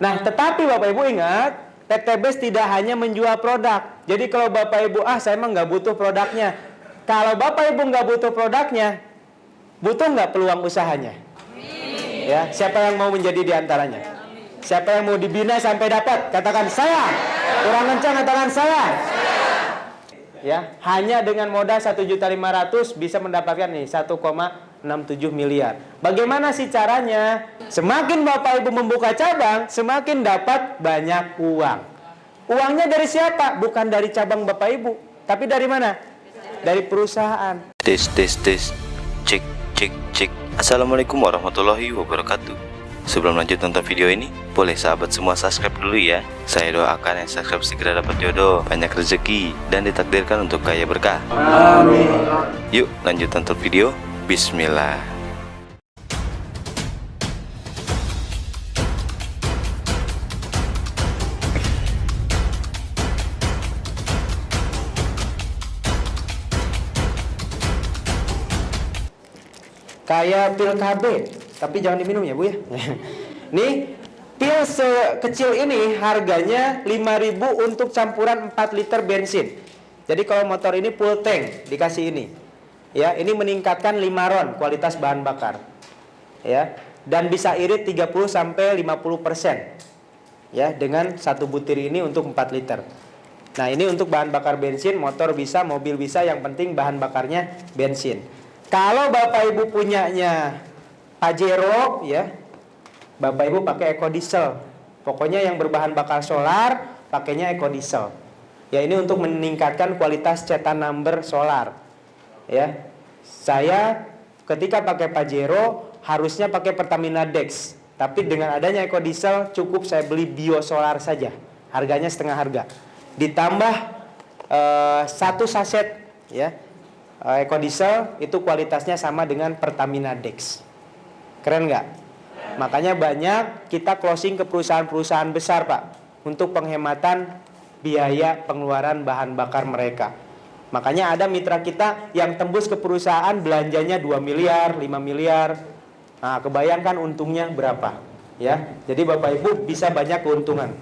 Nah, tetapi Bapak Ibu ingat, PT BES tidak hanya menjual produk. Jadi kalau Bapak Ibu, saya emang nggak butuh produknya. Kalau Bapak Ibu nggak butuh produknya, butuh nggak peluang usahanya? Ya, siapa yang mau menjadi diantaranya? Siapa yang mau dibina sampai dapat? Katakan saya. Kurang kencang katakan saya. Ya, hanya dengan modal 1.500.000 bisa mendapatkan nih 1,67 miliar. Bagaimana sih caranya? Semakin Bapak Ibu membuka cabang, semakin dapat banyak uang. Uangnya dari siapa? Bukan dari cabang Bapak Ibu, tapi dari mana? Dari perusahaan. Tes. Cek. Assalamualaikum warahmatullahi wabarakatuh. Sebelum lanjut nonton video ini, boleh sahabat semua subscribe dulu ya. Saya doakan yang subscribe segera dapat jodoh, banyak rezeki, dan ditakdirkan untuk kaya berkah. Amin. Yuk lanjut nonton video. Bismillah. Kayak pil KB, tapi jangan diminum ya Bu ya. Nih, pil sekecil ini harganya 5.000 untuk campuran 4 liter bensin. Jadi kalau motor ini full tank dikasih ini. Ya, ini meningkatkan 5 ron kualitas bahan bakar. Ya, dan bisa irit 30 sampai 50%. Ya, dengan satu butir ini untuk 4 liter. Nah, ini untuk bahan bakar bensin, motor bisa, mobil bisa, yang penting bahan bakarnya bensin. Kalau Bapak Ibu punyanya Pajero, ya, Bapak Ibu pakai ekodiesel. Pokoknya yang berbahan bakar solar, pakainya ekodiesel. Ya, ini untuk meningkatkan kualitas cetan number solar. Ya, saya ketika pakai Pajero harusnya pakai Pertamina Dex, tapi dengan adanya ekodiesel cukup saya beli biosolar saja. Harganya setengah harga. Ditambah 1 saset, ya. Ekodiesel itu kualitasnya sama dengan Pertamina Dex. Keren nggak? Makanya banyak kita closing ke perusahaan-perusahaan besar Pak, untuk penghematan biaya pengeluaran bahan bakar mereka. Makanya ada mitra kita yang tembus ke perusahaan belanjanya 2 miliar, 5 miliar. Nah, kebayangkan untungnya berapa, ya. Jadi Bapak Ibu bisa banyak keuntungan.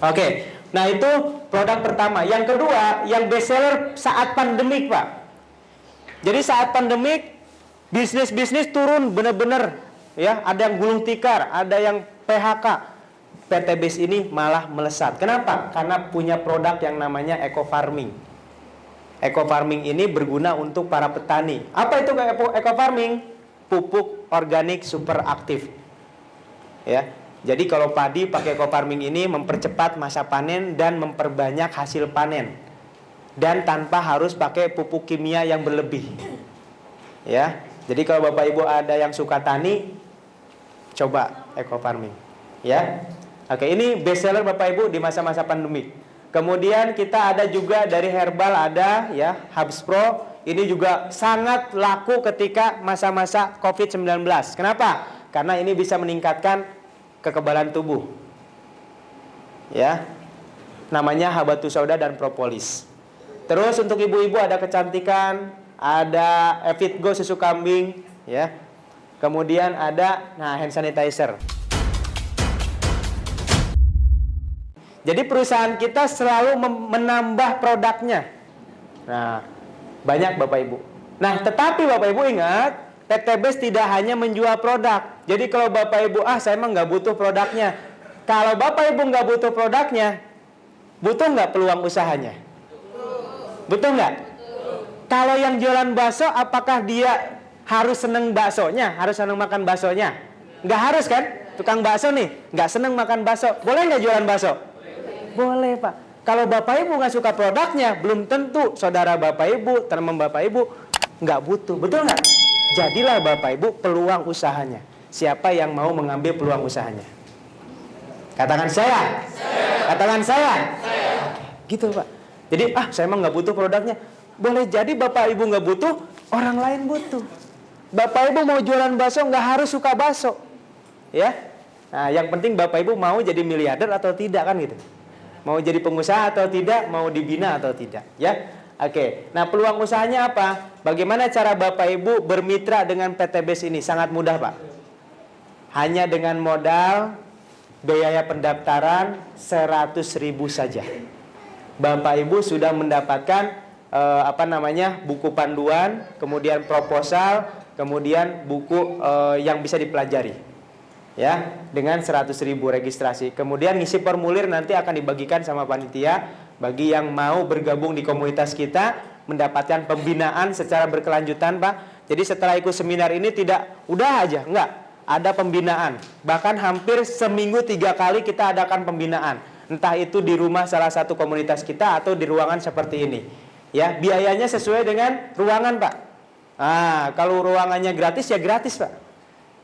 Oke. Nah, itu produk pertama. Yang kedua, yang best seller saat pandemik Pak. Jadi saat pandemik bisnis turun benar-benar, ya. Ada yang gulung tikar, ada yang PHK. PT BES ini malah melesat. Kenapa? Karena punya produk yang namanya eco farming. Eco farming ini berguna untuk para petani. Apa itu eco farming? Pupuk organik super aktif. Ya. Jadi kalau padi pakai eco farming ini mempercepat masa panen dan memperbanyak hasil panen. Dan tanpa harus pakai pupuk kimia yang berlebih. Ya. Jadi kalau Bapak Ibu ada yang suka tani, coba eco farming. Ya. Oke, ini best seller Bapak Ibu di masa-masa pandemi. Kemudian kita ada juga dari herbal, ada ya Hubs Pro. Ini juga sangat laku ketika masa-masa COVID-19. Kenapa? Karena ini bisa meningkatkan kekebalan tubuh. Ya. Namanya habatus sauda dan propolis. Terus untuk ibu-ibu ada kecantikan, ada Evit Go susu kambing, ya. Kemudian ada hand sanitizer. Jadi perusahaan kita selalu menambah produknya. Nah, banyak Bapak Ibu. Nah, tetapi Bapak Ibu ingat, PT BES tidak hanya menjual produk. Jadi kalau Bapak Ibu, saya emang nggak butuh produknya. Kalau Bapak Ibu nggak butuh produknya, butuh nggak peluang usahanya? Butuh nggak? Kalau yang jualan bakso, apakah dia harus seneng baksonya? Harus seneng makan baksonya? Nggak harus kan? Tukang bakso nih, nggak seneng makan bakso. Boleh nggak jualan bakso? Boleh Pak. Kalau Bapak Ibu nggak suka produknya, belum tentu saudara Bapak Ibu, teman Bapak Ibu nggak butuh. Betul nggak? Jadilah Bapak Ibu peluang usahanya. Siapa yang mau mengambil peluang usahanya? Katakan saya. Katakan saya. Gitu Pak. Jadi saya emang nggak butuh produknya. Boleh jadi Bapak Ibu nggak butuh, orang lain butuh. Bapak Ibu mau jualan bakso nggak harus suka bakso, ya. Nah, yang penting Bapak Ibu mau jadi miliarder atau tidak kan gitu. Mau jadi pengusaha atau tidak, mau dibina atau tidak, ya. Oke. Nah, peluang usahanya apa? Bagaimana cara Bapak Ibu bermitra dengan PT BES ini? Sangat mudah, Pak. Hanya dengan modal biaya pendaftaran 100.000 saja. Bapak Ibu sudah mendapatkan buku panduan, kemudian proposal, kemudian buku yang bisa dipelajari. Ya, dengan 100.000 registrasi. Kemudian ngisi formulir nanti akan dibagikan sama panitia bagi yang mau bergabung di komunitas kita, mendapatkan pembinaan secara berkelanjutan, Pak. Jadi setelah ikut seminar ini tidak udah aja, enggak. Ada pembinaan. Bahkan hampir seminggu 3 kali kita adakan pembinaan. Entah itu di rumah salah satu komunitas kita atau di ruangan seperti ini. Ya, biayanya sesuai dengan ruangan, Pak. Kalau ruangannya gratis ya gratis, Pak.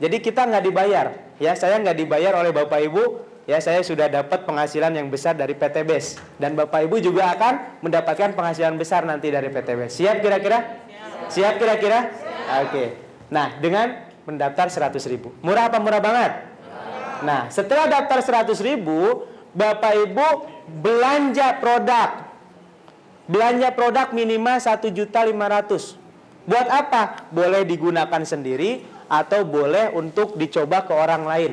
Jadi kita nggak dibayar, ya saya nggak dibayar oleh Bapak Ibu, ya saya sudah dapat penghasilan yang besar dari PT BES dan Bapak Ibu juga akan mendapatkan penghasilan besar nanti dari PT BES. Siap kira-kira? Siap kira-kira? Oke. Nah dengan mendaftar 100.000, murah apa murah banget? Nah setelah daftar 100.000, Bapak Ibu belanja produk minimal 1.500.000. Buat apa? Boleh digunakan sendiri atau boleh untuk dicoba ke orang lain,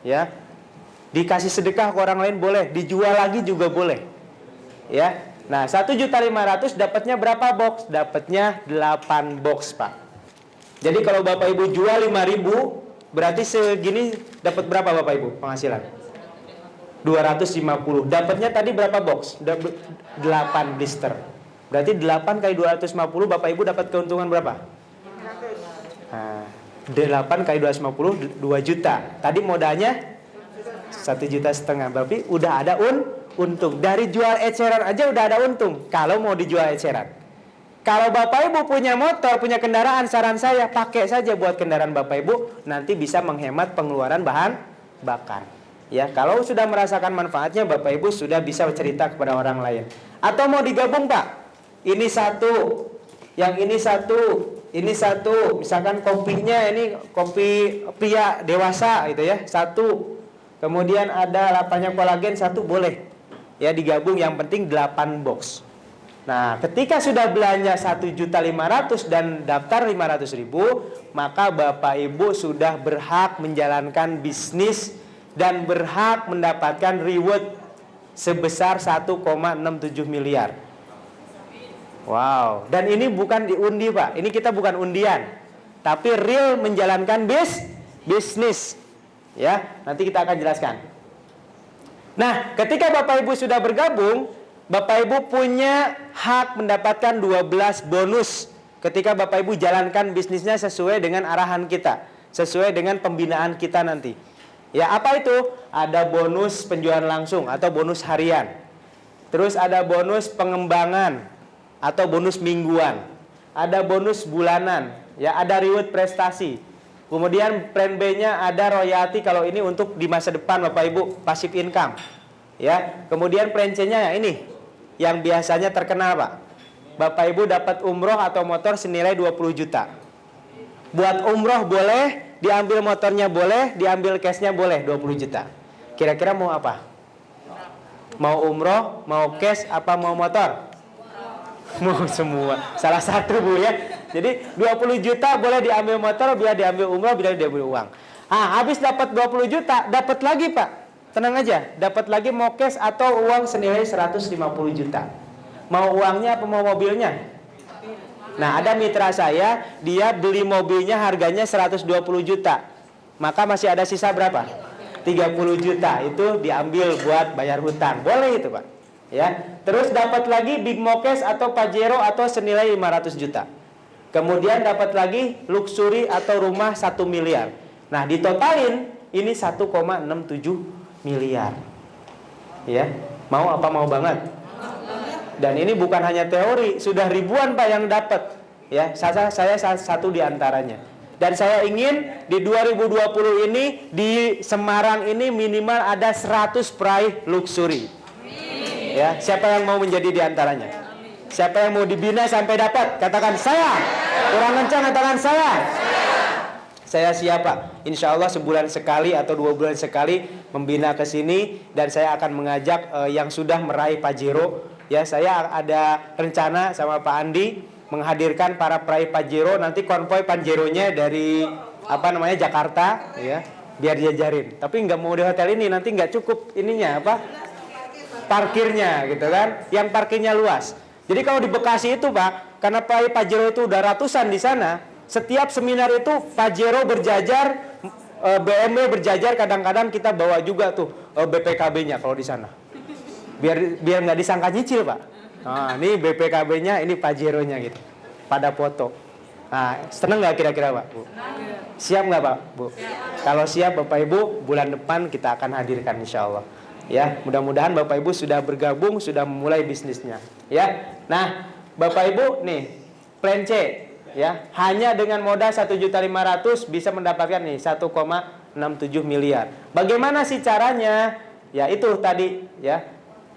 ya, dikasih sedekah ke orang lain boleh, dijual lagi juga boleh, ya. Nah 1.500.000 dapatnya berapa box? Dapatnya 8 box, Pak. Jadi kalau Bapak Ibu jual 5.000, berarti segini dapat berapa Bapak Ibu penghasilan? 250. Dapatnya tadi berapa box? 8 blister. Berarti 8 kali 250 Bapak Ibu dapat keuntungan berapa? 8 kali 250 2 juta. Tadi modalnya 1,5 juta. Berarti udah ada untung. Dari jual eceran aja udah ada untung. Kalau mau dijual eceran. Kalau Bapak Ibu punya motor, punya kendaraan, saran saya pakai saja buat kendaraan Bapak Ibu, nanti bisa menghemat pengeluaran bahan bakar. Ya, kalau sudah merasakan manfaatnya Bapak Ibu sudah bisa cerita kepada orang lain. Atau mau digabung, Pak? Ini satu, yang ini satu. Ini satu, misalkan kopinya ini kopi pria dewasa gitu ya, satu. Kemudian ada lapanya kolagen satu, boleh. Ya digabung, yang penting 8 box. Nah, ketika sudah belanja 1.500.000 dan daftar 500.000, maka Bapak Ibu sudah berhak menjalankan bisnis dan berhak mendapatkan reward sebesar 1,67 miliar. Wow, dan ini bukan diundi, Pak. Ini kita bukan undian, tapi real menjalankan bisnis. Ya, nanti kita akan jelaskan. Nah, ketika Bapak Ibu sudah bergabung, Bapak Ibu punya hak mendapatkan 12 bonus ketika Bapak Ibu jalankan bisnisnya sesuai dengan arahan kita, sesuai dengan pembinaan kita nanti. Ya, apa itu? Ada bonus penjualan langsung atau bonus harian. Terus ada bonus pengembangan atau bonus mingguan, ada bonus bulanan, ya ada reward prestasi. Kemudian plan B-nya ada royalti kalau ini untuk di masa depan Bapak Ibu, passive income. Ya, kemudian plan C-nya ya ini yang biasanya terkenal, Pak. Bapak Ibu dapat umroh atau motor senilai 20 juta. Buat umroh boleh, diambil motornya boleh, diambil cash-nya boleh 20 juta. Kira-kira mau apa? Mau umroh, mau cash, apa mau motor? Mau semua, salah satu Bu ya. Jadi 20 juta boleh diambil motor, biar diambil umroh, biar diambil uang. Habis dapat 20 juta, dapat lagi Pak. Tenang aja, dapat lagi mau cash atau uang senilai 150 juta. Mau uangnya apa mau mobilnya? Nah ada mitra saya, dia beli mobilnya harganya 120 juta. Maka masih ada sisa berapa? 30 juta, itu diambil buat bayar hutang. Boleh itu Pak. Ya, terus dapat lagi Big Mokes atau Pajero atau senilai 500 juta. Kemudian dapat lagi luxury atau rumah 1 miliar. Nah, ditotalin ini 1,67 miliar. Ya, mau apa mau banget? Dan ini bukan hanya teori, sudah ribuan Pak yang dapat. Ya, saya satu di antaranya. Dan saya ingin di 2020 ini di Semarang ini minimal ada 100 peraih luxury. Ya, siapa yang mau menjadi di antaranya? Siapa yang mau dibina sampai dapat? Katakan saya. Kurang kencang katakan saya. Saya siap Pak. Insya Allah sebulan sekali atau 2 bulan sekali membina ke sini dan saya akan mengajak yang sudah meraih Pajero. Ya, saya ada rencana sama Pak Andi menghadirkan para peraih Pajero. Nanti konvoy Pajeronya dari Jakarta, ya. biar diajarin. Tapi nggak mau di hotel ini, nanti nggak cukup ininya apa? Parkirnya gitu kan. Yang parkirnya luas. Jadi kalau di Bekasi itu Pak, karena Pajero itu udah ratusan di sana, setiap seminar itu Pajero berjajar, BMW berjajar, kadang-kadang kita bawa juga tuh BPKB-nya kalau di sana. Biar nggak disangka nyicil Pak. Nah, ini BPKB-nya, ini Pajero-nya gitu. Pada foto. Nah, seneng nggak kira-kira Pak? Bu? Siap nggak Pak? Bu? Kalau siap Bapak Ibu, bulan depan kita akan hadirkan insya Allah. Ya, mudah-mudahan Bapak Ibu sudah bergabung, sudah memulai bisnisnya. Ya, nah Bapak Ibu nih, plan C, ya, hanya dengan modal 1.500.000 bisa mendapatkan nih 1,67 miliar. Bagaimana sih caranya? Ya itu tadi, ya.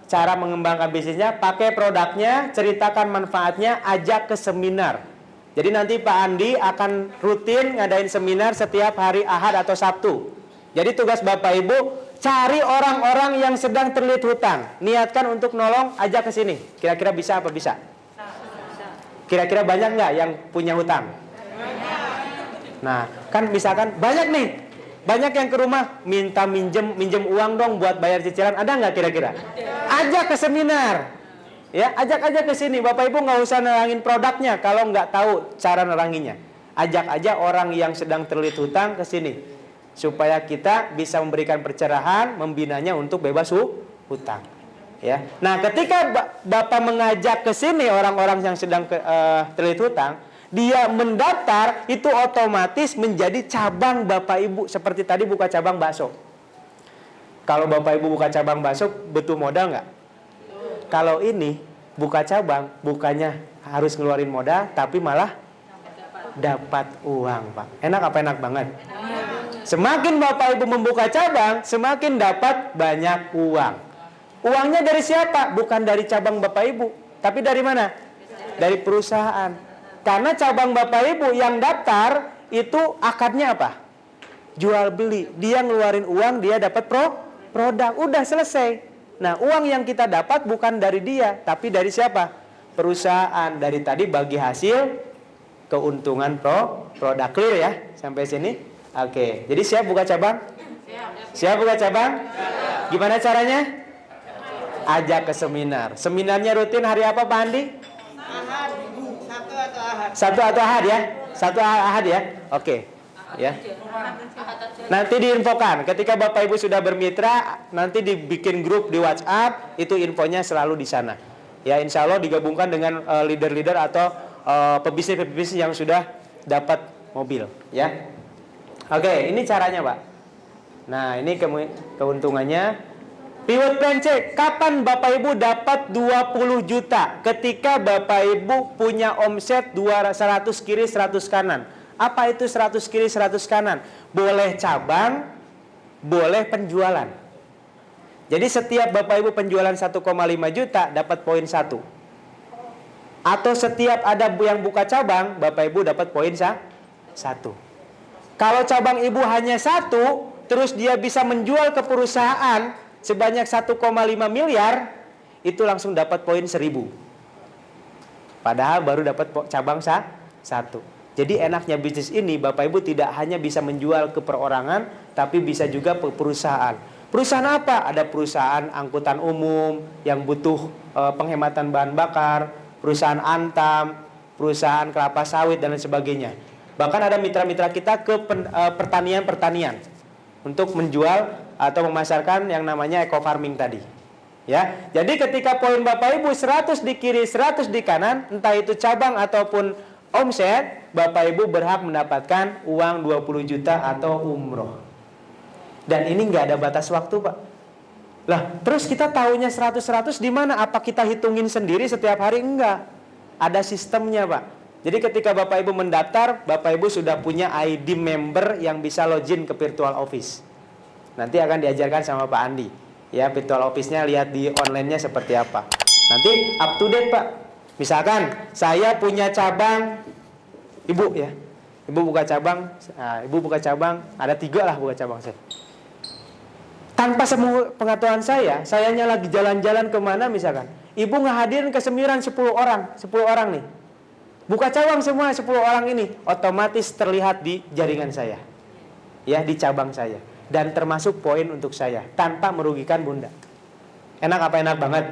Cara mengembangkan bisnisnya, pakai produknya, ceritakan manfaatnya, ajak ke seminar. Jadi nanti Pak Andi akan rutin ngadain seminar setiap hari Ahad atau Sabtu. Jadi tugas Bapak Ibu, cari orang-orang yang sedang terlilit hutang. Niatkan untuk nolong, ajak ke sini. Kira-kira bisa apa bisa? Kira-kira banyak nggak yang punya hutang? Nah, kan misalkan banyak nih. Banyak yang ke rumah minta minjem uang dong buat bayar cicilan. Ada nggak kira-kira? Ajak ke seminar. Ya, ajak aja ke sini. Bapak Ibu nggak usah nerangin produknya kalau nggak tahu cara neranginnya. Ajak aja orang yang sedang terlilit hutang ke sini. Supaya kita bisa memberikan pencerahan, membinanya untuk bebas hutang. Ya. Nah, ketika Bapak mengajak ke sini orang-orang yang sedang terlilit hutang, dia mendaftar, itu otomatis menjadi cabang Bapak Ibu. Seperti tadi buka cabang bakso. Kalau Bapak Ibu buka cabang bakso, butuh modal nggak? Kalau ini buka cabang, bukannya harus ngeluarin modal, tapi malah dapat uang, Pak. Enak apa enak banget? Semakin Bapak Ibu membuka cabang, semakin dapat banyak uang. Uangnya dari siapa? Bukan dari cabang Bapak Ibu, tapi dari mana? Dari perusahaan. Karena cabang Bapak Ibu yang daftar itu akadnya apa? Jual beli. Dia ngeluarin uang, dia dapat produk. Udah selesai. Nah, uang yang kita dapat bukan dari dia, tapi dari siapa? Perusahaan. Dari tadi bagi hasil keuntungan produk. Clear ya? Sampai sini? Oke. Jadi siap buka cabang? Siap buka cabang? Gimana caranya? Ajak ke seminar. Seminarnya rutin hari apa Pak Andi? Sabtu atau Ahad ya? Sabtu Ahad ya? Oke. Ya. Nanti diinfokan. Ketika Bapak Ibu sudah bermitra, nanti dibikin grup di WhatsApp, itu infonya selalu di sana. Ya, insya Allah digabungkan dengan leader-leader atau pebisnis-pebisnis yang sudah dapat mobil. Ya. Oke, ini caranya Pak. Nah, ini keuntungannya. Pivot plan C, kapan Bapak Ibu dapat 20 juta? Ketika Bapak Ibu punya omset 100 kiri 100 kanan. Apa itu 100 kiri 100 kanan? Boleh cabang, boleh penjualan. Jadi setiap Bapak Ibu penjualan 1,5 juta dapat poin 1. Atau setiap ada yang buka cabang, Bapak Ibu dapat poin 1. Kalau cabang Ibu hanya 1, terus dia bisa menjual ke perusahaan sebanyak 1,5 miliar, itu langsung dapat poin 1000. Padahal baru dapat cabang 1. Jadi enaknya bisnis ini Bapak Ibu tidak hanya bisa menjual ke perorangan, tapi bisa juga ke perusahaan. Perusahaan apa? Ada perusahaan angkutan umum yang butuh penghematan bahan bakar, perusahaan Antam, perusahaan kelapa sawit dan lain sebagainya. Bahkan ada mitra-mitra kita ke pertanian untuk menjual atau memasarkan yang namanya eco farming tadi. Ya. Jadi ketika poin Bapak Ibu 100 di kiri, 100 di kanan, entah itu cabang ataupun omset, Bapak Ibu berhak mendapatkan uang 20 juta atau umroh. Dan ini nggak ada batas waktu, Pak. Lah, terus kita tahunya 100-100 di mana? Apa kita hitungin sendiri setiap hari? Enggak. Ada sistemnya, Pak. Jadi ketika Bapak Ibu mendaftar, Bapak Ibu sudah punya ID member yang bisa login ke virtual office. Nanti akan diajarkan sama Pak Andi. Ya, virtual office-nya lihat di online-nya seperti apa. Nanti up to date, Pak. Misalkan saya punya cabang, Ibu ya. Ibu buka cabang, Ibu buka cabang, ada 3 lah buka cabang saya. Tanpa semua pengetahuan sayanya lagi jalan-jalan kemana misalkan. Ibu ngehadirin ke seminar 10 orang nih. Buka cabang semua 10 orang ini, otomatis terlihat di jaringan saya. Ya, di cabang saya. dan termasuk poin untuk saya tanpa merugikan Bunda. Enak apa enak banget?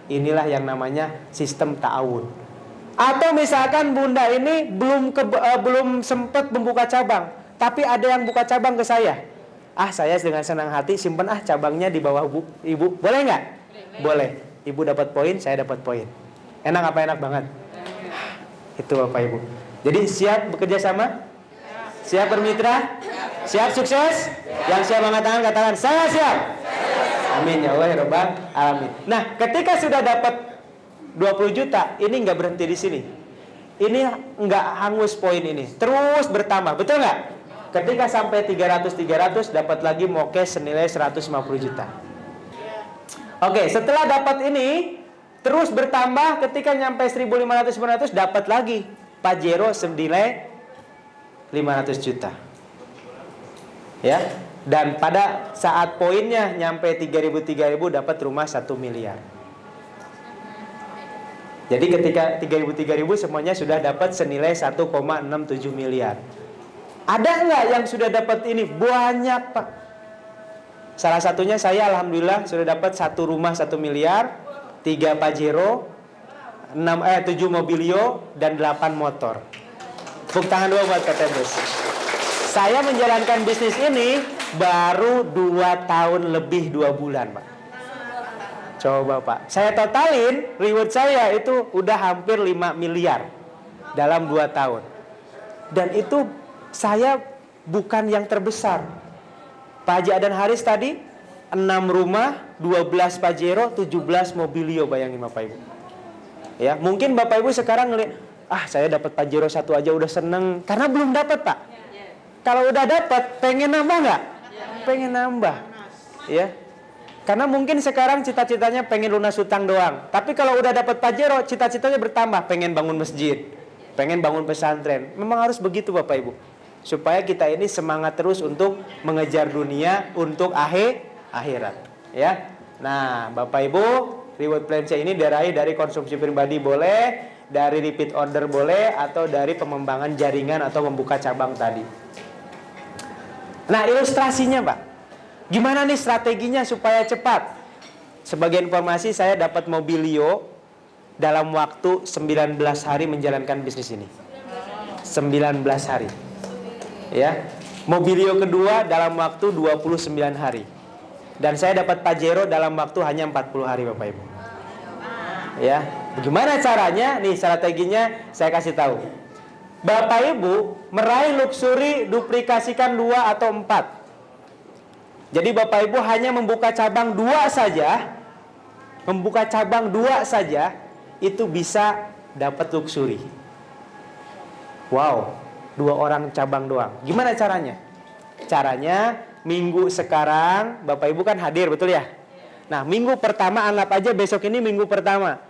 Inilah yang namanya sistem ta'awun. Atau misalkan Bunda ini belum sempat membuka cabang, tapi ada yang buka cabang ke saya. Saya dengan senang hati simpen cabangnya di bawah Ibu. Boleh nggak? Boleh. Ibu dapat poin, saya dapat poin. Enak apa enak banget? Itu Bapak Ibu. Jadi siap bekerja sama? Siap bermitra? Siap sukses? Yang siap angkat tangan katakan saya siap. Amin ya Allah ya Rabbal alamin. Nah, ketika sudah dapat 20 juta, ini nggak berhenti di sini. Ini nggak hangus poin ini, terus bertambah, betul nggak? Ketika sampai 300 dapat lagi mokes senilai 150 juta. Oke, setelah dapat ini terus bertambah, ketika nyampe 1.500 dapat lagi Pajero senilai 500 juta. Ya, dan pada saat poinnya nyampe 3.000 dapat rumah 1 miliar. Jadi ketika 3.000 semuanya sudah dapat senilai 1,67 miliar. Ada nggak yang sudah dapat ini? Banyak Pak. Salah satunya saya alhamdulillah sudah dapat 1 rumah 1 miliar, 3 Pajero, 7 Mobilio, dan 8 motor. Tepuk tangan dulu buat Kak Tebus. Saya menjalankan bisnis ini baru 2 tahun lebih 2 bulan Pak. Coba Pak, saya totalin reward saya itu udah hampir 5 miliar dalam 2 tahun. Dan itu saya bukan yang terbesar. Pak Haji Adan Haris tadi 6 rumah, 12 Pajero, 17 Mobilio, bayangin Bapak Ibu. Ya, mungkin Bapak Ibu sekarang ngelihat, saya dapat Pajero 1 aja udah seneng, karena belum dapat Pak. Kalau udah dapat, pengen nambah nggak? Pengen nambah, ya. Karena mungkin sekarang cita-citanya pengen lunas hutang doang. Tapi kalau udah dapat Pajero, cita-citanya bertambah. Pengen bangun masjid, pengen bangun pesantren. Memang harus begitu Bapak Ibu. Supaya kita ini semangat terus untuk mengejar dunia untuk akhirat. Ya. Nah, Bapak Ibu, reward plan saya ini diraih dari konsumsi pribadi boleh, dari repeat order boleh, atau dari pengembangan jaringan atau membuka cabang tadi. Nah, ilustrasinya Pak. Gimana nih strateginya supaya cepat? Sebagai informasi saya dapat Mobilio dalam waktu 19 hari menjalankan bisnis ini. 19 hari. Ya. Mobilio kedua dalam waktu 29 hari. Dan saya dapat Pajero dalam waktu hanya 40 hari Bapak Ibu. Ya. Bagaimana caranya? Nih strateginya saya kasih tahu. Bapak Ibu meraih luxury duplikasikan 2 atau 4. Jadi Bapak Ibu hanya membuka cabang 2 saja, itu bisa dapat luxury. Wow, 2 orang cabang doang. Gimana caranya? Caranya minggu sekarang Bapak Ibu kan hadir, betul ya? Nah, minggu pertama anggap aja besok ini minggu pertama.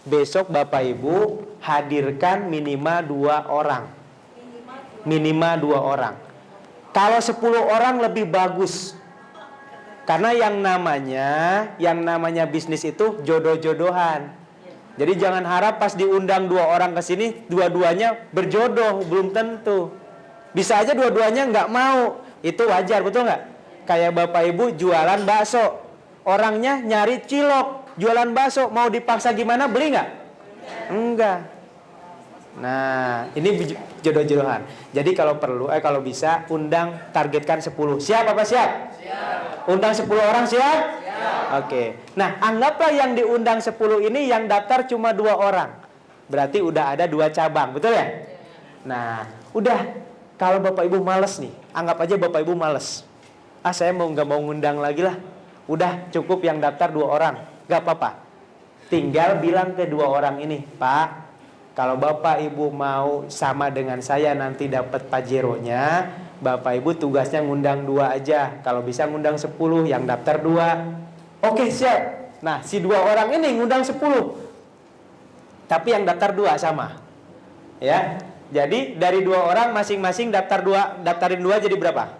Besok Bapak Ibu hadirkan minimal 2 orang. Minimal 2 orang. Kalau 10 orang lebih bagus. Karena yang namanya bisnis itu jodoh-jodohan. Jadi jangan harap pas diundang 2 orang ke sini, dua-duanya berjodoh, belum tentu. Bisa aja dua-duanya nggak mau, itu wajar, betul nggak? Kayak Bapak Ibu jualan bakso, orangnya nyari cilok, jualan bakso, mau dipaksa gimana, beli nggak? Enggak. Nah, ini jodoh-jodohan. Jadi kalau perlu, kalau bisa undang, targetkan 10. Siap apa siap? Siap. Undang 10 orang siap? Siap. Oke. Nah, anggaplah yang diundang 10 ini yang daftar cuma 2 orang. Berarti udah ada 2 cabang, betul ya? Nah, udah. Kalau Bapak Ibu males nih, anggap aja Bapak Ibu males. Saya nggak mau ngundang lagi lah. Udah cukup yang daftar 2 orang. Gak apa-apa. Tinggal bilang ke 2 orang ini, Pak, kalau Bapak Ibu mau sama dengan saya nanti dapat Pajeronya, Bapak Ibu tugasnya ngundang 2 aja. Kalau bisa ngundang 10, yang daftar 2. Oke, siap. Nah, si 2 orang ini ngundang 10. Tapi yang daftar 2 sama. Ya. Jadi dari 2 orang masing-masing daftarin 2 jadi berapa?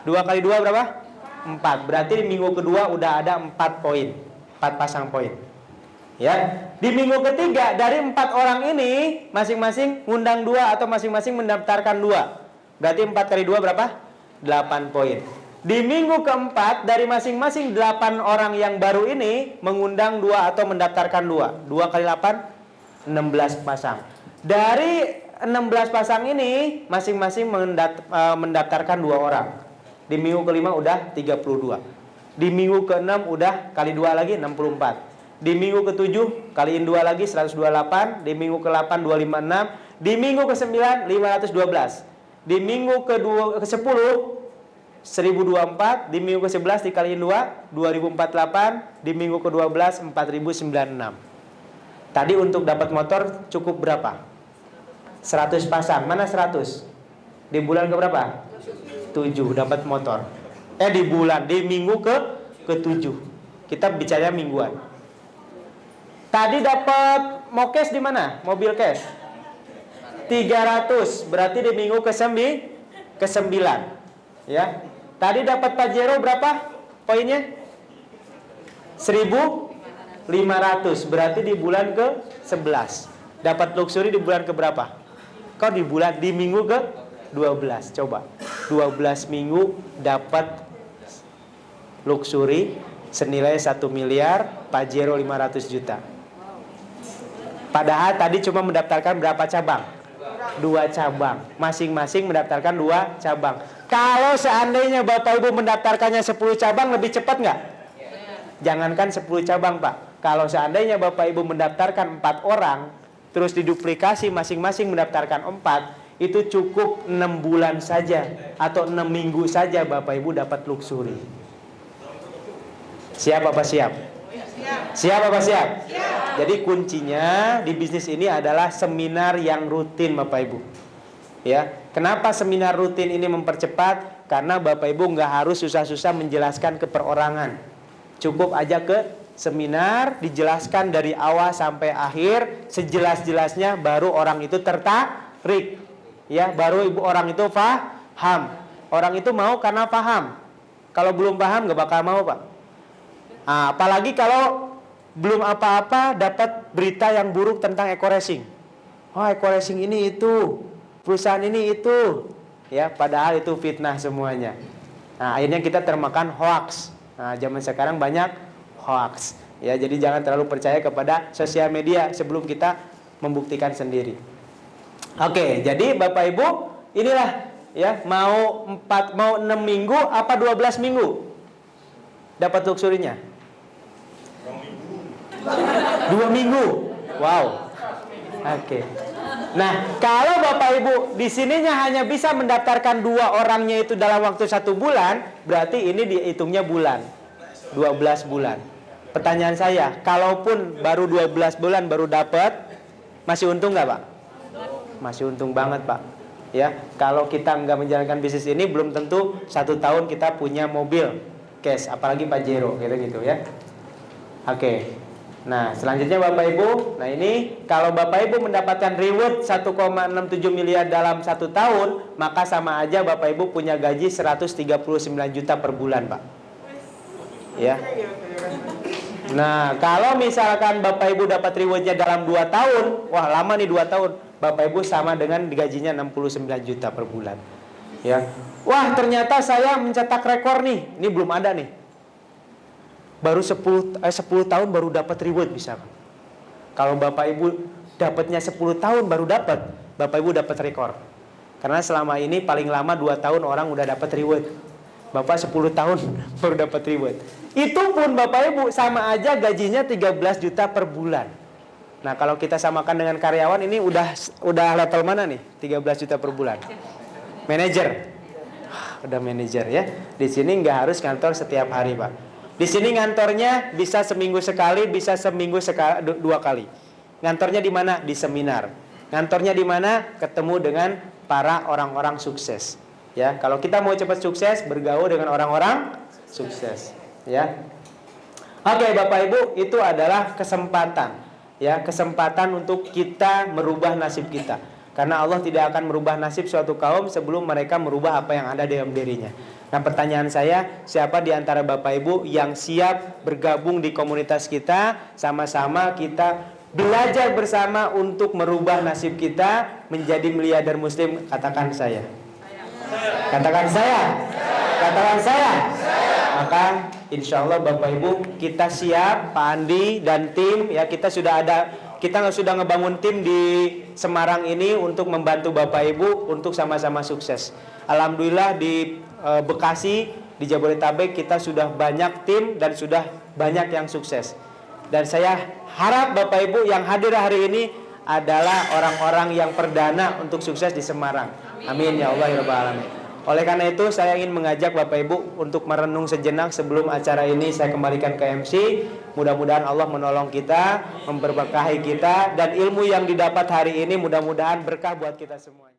2 kali 2 berapa? 4. Berarti di minggu kedua udah ada 4 poin. 4 pasang poin. Ya. Di minggu ketiga dari 4 orang ini masing-masing ngundang 2 atau masing-masing mendaftarkan 2. Berarti 4 kali 2 berapa? 8 poin. Di minggu keempat dari masing-masing 8 orang yang baru ini mengundang 2 atau mendaftarkan 2. 2 kali 8 16 pasang. Dari 16 pasang ini masing-masing mendaftarkan 2 orang. Di minggu kelima udah 32. Di minggu ke-6 udah kali 2 lagi 64. Di minggu ke-7 kaliin 2 lagi 128. Di minggu ke-8 256. Di minggu ke-9 512. Di minggu ke-10 1024. Di minggu ke-11 dikaliin 2 2048. Di minggu ke-12 4096. Tadi untuk dapat motor cukup berapa? 100 pasang. Mana 100? Di bulan ke berapa? 7 dapat motor. Di minggu ke-7. Kita bicara mingguan. Tadi dapat mokes di mana? Mobil cash 300, berarti di minggu ke-9. Ya. Tadi dapat Pajero berapa poinnya? 1.500, berarti di bulan ke-11. Dapat luxury di bulan ke berapa? Kau di minggu ke-12. Coba 12 minggu dapat luxury senilai 1 miliar, Pajero 500 juta. Padahal tadi cuma mendaftarkan berapa cabang? 2 cabang. Masing-masing mendaftarkan 2 cabang. Kalau seandainya Bapak Ibu mendaftarkannya 10 cabang, lebih cepat nggak? Jangankan 10 cabang, Pak. Kalau seandainya Bapak Ibu mendaftarkan 4 orang, terus diduplikasi masing-masing mendaftarkan 4, itu cukup 6 bulan saja atau 6 minggu saja Bapak Ibu dapat luxury. Siap apa siap? Siap apa siap? Jadi kuncinya di bisnis ini adalah seminar yang rutin Bapak Ibu. Ya, kenapa seminar rutin ini mempercepat? Karena Bapak Ibu nggak harus susah-susah menjelaskan ke perorangan. Cukup aja ke seminar, dijelaskan dari awal sampai akhir sejelas-jelasnya, baru orang itu tertarik. Ya, baru orang itu paham. Orang itu mau karena paham. Kalau belum paham nggak bakal mau, Pak. Apalagi kalau belum apa-apa dapat berita yang buruk tentang Eko Racing. Oh, Eko Racing ini itu, perusahaan ini itu. Ya, padahal itu fitnah semuanya. Nah, akhirnya kita termakan hoax. Nah, zaman sekarang banyak hoax. Ya, jadi jangan terlalu percaya kepada sosial media sebelum kita membuktikan sendiri. Oke, jadi Bapak Ibu, inilah ya, mau 6 minggu apa 12 minggu dapat luxurinya? 2 minggu. Wow. Oke. Nah, kalau Bapak Ibu di sininya hanya bisa mendaftarkan 2 orangnya itu dalam waktu 1 bulan, berarti ini dihitungnya bulan. 12 bulan. Pertanyaan saya, kalaupun baru 12 bulan baru dapat, masih untung nggak, Pak? Masih untung banget, Pak. Ya, kalau kita nggak menjalankan bisnis ini, belum tentu 1 tahun kita punya mobil cash, apalagi Pajero, gitu ya. Oke. Nah, selanjutnya Bapak Ibu, nah ini kalau Bapak Ibu mendapatkan reward 1,67 miliar dalam 1 tahun, maka sama aja Bapak Ibu punya gaji 139 juta per bulan, Pak. Ya. Nah, kalau misalkan Bapak Ibu dapat rewardnya dalam 2 tahun, wah lama nih 2 tahun, Bapak Ibu sama dengan gajinya 69 juta per bulan. Ya. Wah, ternyata saya mencetak rekor nih. Ini belum ada nih. Baru 10 tahun baru dapat reward bisa. Kalau Bapak Ibu dapatnya 10 tahun baru dapat, Bapak Ibu dapat rekor. Karena selama ini paling lama 2 tahun orang udah dapat reward. Bapak 10 tahun baru dapat reward. Itu pun Bapak Ibu sama aja gajinya 13 juta per bulan. Nah, kalau kita samakan dengan karyawan ini udah level mana nih? 13 juta per bulan. Manajer. Udah manajer ya. Di sini nggak harus kantor setiap hari, Pak. Di sini ngantornya bisa seminggu sekali, bisa seminggu 2 kali. Ngantornya di mana? Di seminar. Ngantornya di mana? Ketemu dengan para orang-orang sukses. Ya, kalau kita mau cepat sukses, bergaul dengan orang-orang sukses. Ya. Oke, Bapak Ibu, itu adalah kesempatan. Ya, kesempatan untuk kita merubah nasib kita. Karena Allah tidak akan merubah nasib suatu kaum sebelum mereka merubah apa yang ada dalam dirinya. Nah, pertanyaan saya, siapa di antara Bapak Ibu yang siap bergabung di komunitas kita, sama-sama kita belajar bersama untuk merubah nasib kita menjadi miliarder muslim? Katakan saya. Katakan saya. Katakan saya. Maka insya Allah Bapak Ibu kita siap, Pak Andi dan tim ya, kita sudah ngebangun tim di Semarang ini untuk membantu Bapak Ibu untuk sama-sama sukses. Alhamdulillah di Bekasi, di Jabodetabek kita sudah banyak tim dan sudah banyak yang sukses. Dan saya harap Bapak Ibu yang hadir hari ini adalah orang-orang yang perdana untuk sukses di Semarang. Amin ya Allah ya Rabbal Alamin. Oleh karena itu saya ingin mengajak Bapak Ibu untuk merenung sejenak sebelum acara ini saya kembalikan ke MC. Mudah-mudahan Allah menolong kita, memberkahi kita, dan ilmu yang didapat hari ini mudah-mudahan berkah buat kita semuanya.